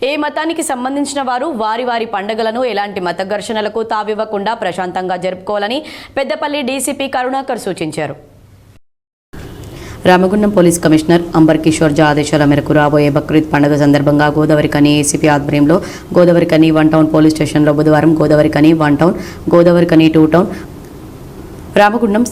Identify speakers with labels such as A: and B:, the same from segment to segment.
A: ఏ మతానికి సంబంధించిన వారు వారి వారి పండుగలను ఎలాంటి మత ఘర్షణలకు తావివ్వకుండా ప్రశాంతంగా జరుపుకోవాలని పెద్దపల్లి డీసీపీ కరుణాకర్ సూచించారు. రామగుండం పోలీస్ కమిషనర్ అంబర్ కిషోర్ జా ఆదేశాల మేరకు రాబోయే బక్రీద్ పండుగ సందర్భంగా గోదావరిఖని ఏసీపీ ఆధ్వర్యంలో గోదావరిఖని 1 టౌన్ పోలీస్ స్టేషన్లో బుధవారం Godavarikhani 1 town, Godavarikhani 2 town, Ramagundam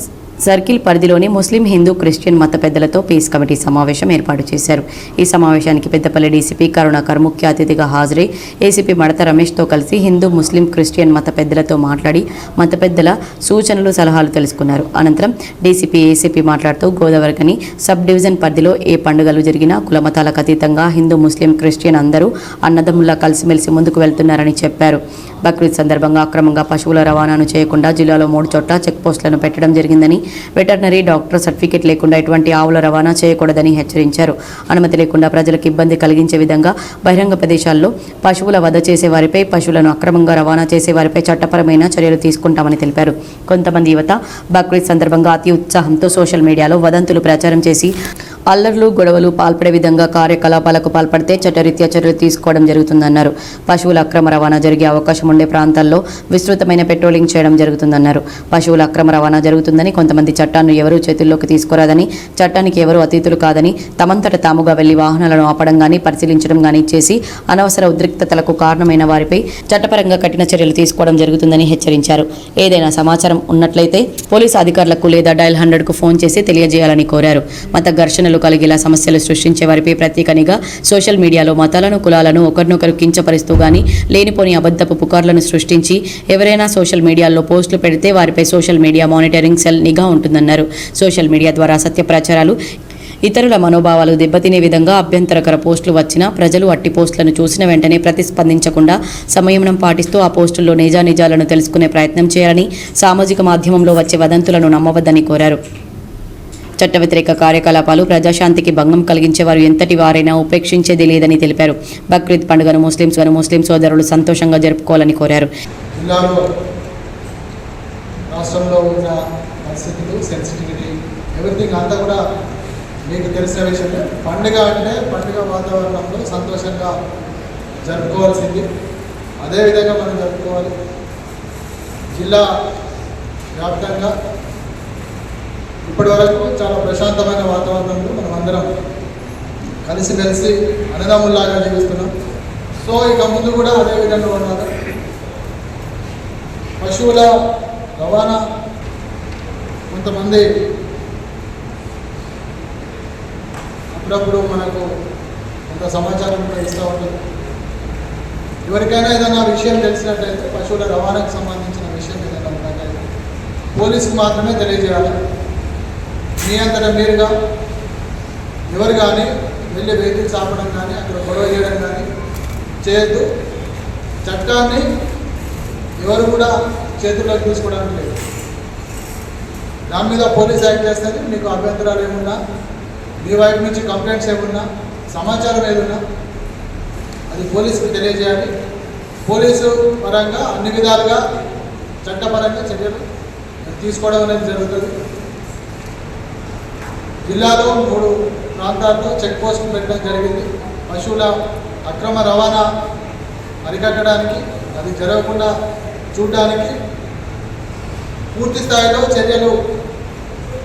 A: circle పరిధిలోని ముస్లిం, హిందూ, క్రిస్టియన్ మత పెద్దలతో పీస్ కమిటీ సమావేశం ఏర్పాటు చేశారు. ఈ సమావేశానికి పెద్దపల్లి డీసీపీ కరుణాకర్ ముఖ్య అతిథిగా హాజరై ఏసీపీ మడత రమేష్తో కలిసి హిందూ, ముస్లిం, క్రిస్టియన్ మత పెద్దలతో మాట్లాడి మత పెద్దల సూచనలు, సలహాలు తెలుసుకున్నారు. అనంతరం డీసీపీ ఏసీపీ మాట్లాడుతూ గోదావరిఖని సబ్ డివిజన్ పరిధిలో ఏ పండుగలు జరిగినా కుల మతాలకు అతీతంగా హిందూ, ముస్లిం, క్రిస్టియన్ అందరూ అన్నదమ్ముల్లా కలిసిమెలిసి ముందుకు వెళ్తున్నారని చెప్పారు. బక్రీద్ సందర్భంగా అక్రమంగా పశువుల రవాణాను చేయకుండా జిల్లాలో 3 చోట్ల చెక్ పోస్టులను పెట్టడం జరిగిందని, వెటర్నరీ డాక్టర్ సర్టిఫికేట్ లేకుండా ఎటువంటి ఆవుల రవాణా చేయకూడదని హెచ్చరించారు. అనుమతి లేకుండా ప్రజలకు ఇబ్బంది కలిగించే విధంగా బహిరంగ ప్రదేశాల్లో పశువుల వధ చేసే వారిపై, పశువులను అక్రమంగా రవాణా చేసే వారిపై చట్టపరమైన చర్యలు తీసుకుంటామని తెలిపారు. కొంతమంది యువత బక్రీద్ సందర్భంగా అతి ఉత్సాహంతో సోషల్ మీడియాలో వదంతులు ప్రచారం చేసి అల్లర్లు, గొడవలు పాల్పడే విధంగా కార్యకలాపాలకు పాల్పడితే చట్టరీత్యా చర్యలు తీసుకోవడం జరుగుతుందన్నారు. పశువుల అక్రమ రవాణా జరిగే అవకాశం ఉండే ప్రాంతాల్లో విస్తృతమైన పెట్రోలింగ్ చేయడం జరుగుతుందన్నారు. పశువుల అక్రమ రవాణా జరుగుతుందని, కొంతమంది చట్టాన్ని ఎవరూ చేతుల్లోకి తీసుకురాదని, చట్టానికి ఎవరూ అతీతులు కాదని, తమంతట తాముగా వెళ్లి వాహనాలను ఆపడం గానీ, పరిశీలించడం గానీ చేసి అనవసర ఉద్రిక్తతలకు కారణమైన వారిపై చట్టపరంగా కఠిన చర్యలు తీసుకోవడం జరుగుతుందని హెచ్చరించారు. ఏదైనా సమాచారం ఉన్నట్లయితే పోలీసు అధికారులకు లేదా డయల్ 100కు ఫోన్ చేసి తెలియజేయాలని కోరారు. మత ఘర్షణలు కలిగేలా సమస్యలు సృష్టించే వారిపై ప్రత్యేకంగా సోషల్ మీడియాలో మతాలను, కులాలను ఒకరినొకరు కించపరుస్తూ గానీ, లేనిపోని అబద్ధపు పుకార్లను సృష్టించి ఎవరైనా సోషల్ మీడియాలో పోస్టులు పెడితే వారిపై సోషల్ మీడియా మానిటరింగ్ సెల్ నిఘా ఉంటుందన్నారు. సోషల్ మీడియా ద్వారా సత్య ప్రచారాలు, ఇతరుల మనోభావాలు దెబ్బతినే విధంగా అభ్యంతరకర పోస్టులు వచ్చినా ప్రజలు అట్టి పోస్టులను చూసిన వెంటనే ప్రతిస్పందించకుండా సంయమనం పాటిస్తూ ఆ పోస్టుల్లో నిజానిజాలను తెలుసుకునే ప్రయత్నం చేయాలని, సామాజిక మాధ్యమంలో వచ్చే వదంతులను నమ్మవద్దని కోరారు. చట్ట వ్యతిరేక కార్యకలాపాలు ప్రజాశాంతికి భంగం కలిగించేవారు ఎంతటి వారైనా ఉపేక్షించేది లేదని తెలిపారు. బక్రీద్ పండుగను ముస్లిం సోదరులు సంతోషంగా జరుపుకోవాలని కోరారు.
B: రాష్ట్రంలో ఉన్న పరిస్థితులు, సెన్సిటివిటీ, ఎవ్రీథింగ్ అంతా కూడా మీకు తెలిసిన విషయమే. పండుగ అంటే పండుగ వాతావరణంలో సంతోషంగా జరుపుకోవాల్సింది. అదేవిధంగా మనం జరుపుకోవాలి. జిల్లా వ్యాప్తంగా ఇప్పటి వరకు చాలా ప్రశాంతమైన వాతావరణంలో మనం అందరం కలిసిమెలిసి అన్నదమ్ముల్లాగా జీవిస్తున్నాం. సో ఇక ముందు కూడా అదే విధంగా ఉండాలి. పశువుల రవాణా కొంతమంది అప్పుడప్పుడు మనకు కొంత సమాచారం కూడా ఇస్తూ ఉంటుంది. ఎవరికైనా ఏదైనా విషయం తెలిసినట్లయితే, పశువుల రవాణాకు సంబంధించిన విషయం ఏదైనా ఉన్నట్లయితే పోలీసుకు మాత్రమే తెలియజేయాలి. మీ అంతటా మీరుగా ఎవరు కానీ వెళ్ళి వెహికల్స్ ఆపడం కానీ, అక్కడ గొడవ చేయడం కానీ చేయొద్దు. చట్టాన్ని ఎవరు కూడా చేతుల్లోకి తీసుకోవడానికి లేదు. దాని మీద పోలీస్ యాక్ట్ చేస్తుంది. మీకు అభ్యంతరాలు ఏమున్నా, మీ వైపు నుంచి కంప్లైంట్స్ ఏమున్నా, సమాచారం ఏదున్నా అది పోలీసుకు తెలియజేయాలి. పోలీసు పరంగా అన్ని విధాలుగా చట్టపరంగా చర్యలు తీసుకోవడం అనేది జరుగుతుంది. జిల్లాలో 3 ప్రాంతాల్లో చెక్ పోస్టులు పెట్టడం జరిగింది. పశువుల అక్రమ రవాణా అరికట్టడానికి, అది జరగకుండా చూడడానికి పూర్తి స్థాయిలో చర్యలు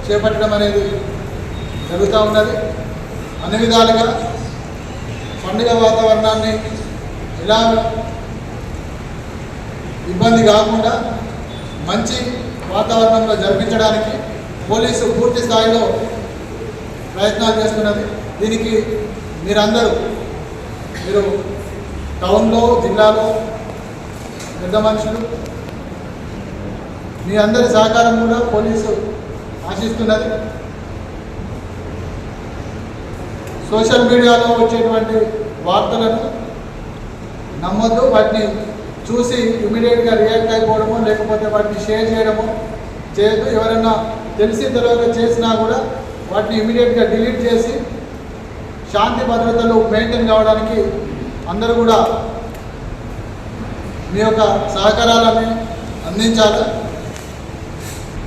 B: చేపట్టడం అనేది జరుగుతూ ఉన్నది. అన్ని విధాలుగా పండుగ వాతావరణాన్ని ఎలా ఇబ్బంది కాకుండా మంచి వాతావరణంలో జరిపించడానికి పోలీసు పూర్తి స్థాయిలో ప్రయత్నాలు చేస్తున్నది. దీనికి మీరు టౌన్లో, జిల్లాలో పెద్ద మనుషులు, మీ అందరి సహకారం కూడా పోలీసు ఆశిస్తున్నది. సోషల్ మీడియాలో వచ్చేటువంటి వార్తలను నమ్మొద్దు. వాటిని చూసి ఇమీడియట్గా రియాక్ట్ అయిపోవడమో, లేకపోతే వాటిని షేర్ చేయడమో చేయొద్దు. ఎవరైనా తెలిసి తెలియక చేసినా కూడా వాటిని ఇమీడియట్గా డిలీట్ చేసి శాంతి భద్రతలు మెయింటైన్ కావడానికి అందరూ కూడా మీ యొక్క సహకారాలని అందించాలి.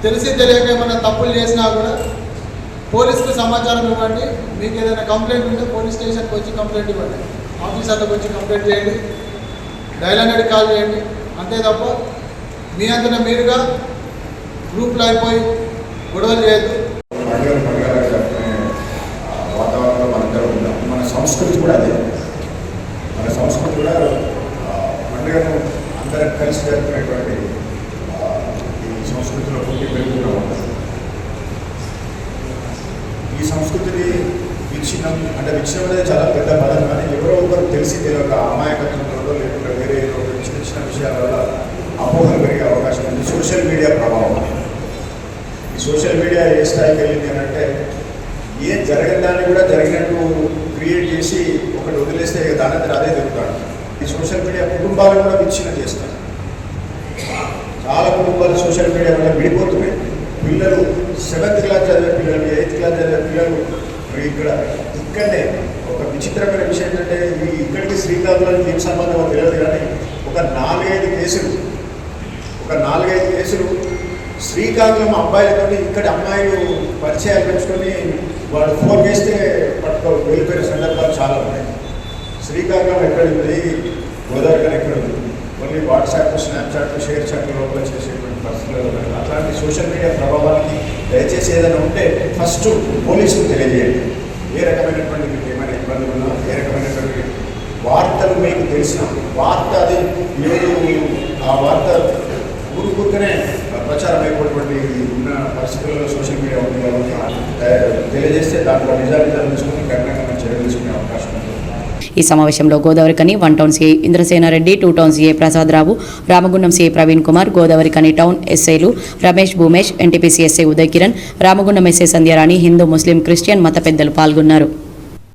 B: తెలిసి తెలియక ఏమైనా తప్పులు చేసినా కూడా పోలీసుకు సమాచారం ఇవ్వండి. మీకు ఏదైనా కంప్లైంట్ ఉంటే పోలీస్ స్టేషన్కి వచ్చి కంప్లైంట్ ఇవ్వండి. ఆఫీసర్లకు వచ్చి కంప్లైంట్ చేయండి, డయల్ 100 కాల్ చేయండి. అంతే తప్ప మీ అంతటా మీరుగా గ్రూప్లో అయిపోయి గొడవలు చేయొద్దు.
C: వాతావరణంలో మనందరం ఉన్నాం. మన సంస్కృతి కూడా అదే. మన సంస్కృతి కూడా పండుగను అందరం కలిసి జరుపుకునేటువంటి ఈ సంస్కృతిలో పుట్టి పెరుగుతూ ఉంటుంది. ఈ సంస్కృతిని విచ్ఛిన్నం అంటే విచ్ఛిన్నం అనేది చాలా పెద్ద పదం, కానీ ఎవరో ఒకరు తెలిసి తెలియక అమాయకత్వంలో లేకుండా వేరే చిన్న చిన్న విషయాల వల్ల అపోహలు పెరిగే అవకాశం ఉంది. సోషల్ మీడియా ప్రభావం. ఈ సోషల్ మీడియా ఏ స్థాయికి వెళ్ళింది అని అంటే ఏం జరగని దాన్ని కూడా జరిగినట్టు క్రియేట్ చేసి ఒకటి వదిలేస్తే దానంతా అదే జరుగుతాడు. ఈ సోషల్ మీడియా కుటుంబాలను కూడా విచ్ఛిన్నం చేస్తాడు. చాలా కుటుంబాలు సోషల్ మీడియా వల్ల విడిపోతున్నాయి. పిల్లలు 7th క్లాస్ చదివే పిల్లలు, 8th క్లాస్ చదివే పిల్లలు ఇక్కడనే ఒక విచిత్రమైన విషయం ఏంటంటే ఇక్కడికి శ్రీకాకుళానికి ఏం సంబంధమో తెలియదు, కానీ ఒక 4-5 కేసులు శ్రీకాకుళం అబ్బాయిలతో ఇక్కడ అమ్మాయిలు పరిచయాలు పెంచుకొని వాళ్ళు ఫోన్ చేస్తే వెళ్ళిపోయిన సందర్భాలు చాలా ఉన్నాయి. శ్రీకాకుళం ఎక్కడుంది, గోదావరి ఎక్కడ ఉంది, కొన్ని వాట్సాప్, స్నాప్చాట్, షేర్ చాట్ లోపల చేసేటువంటి పరిస్థితులు. అట్లాంటి సోషల్ మీడియా ప్రభావానికి దయచేసి ఏదైనా ఉంటే ఫస్ట్ పోలీసులకు తెలియజేయండి. ఏ రకమైనటువంటి మీకు ఏమైనా ఇబ్బందులు ఉన్నా, ఏ రకమైనటువంటి వార్తలు మీకు తెలిసిన వార్త అది ఆ వార్త ఊరుకూరుకనే ప్రచారం అయిపోయినటువంటి ఉన్న పరిస్థితుల్లో సోషల్ మీడియా ఉంది కాబట్టి తెలియజేస్తే దాంట్లో నిజాలు తీసుకుని కఠినంగా చర్యలు తీసుకునే అవకాశం ఉంది.
A: ఈ సమావేశంలో Godavarikhani 1 town CI Indrasena Reddy, 2 town CI Prasada Rao, Ramagundam CI Praveen Kumar, Godavarikhani town ఎస్ఐలు Ramesh, Bhoomesh, NTPC SI Uday Kiran, Ramagundam SI Sandhya Rani, Hindu, Muslim, Christian మత పెద్దలు పాల్గొన్నారు.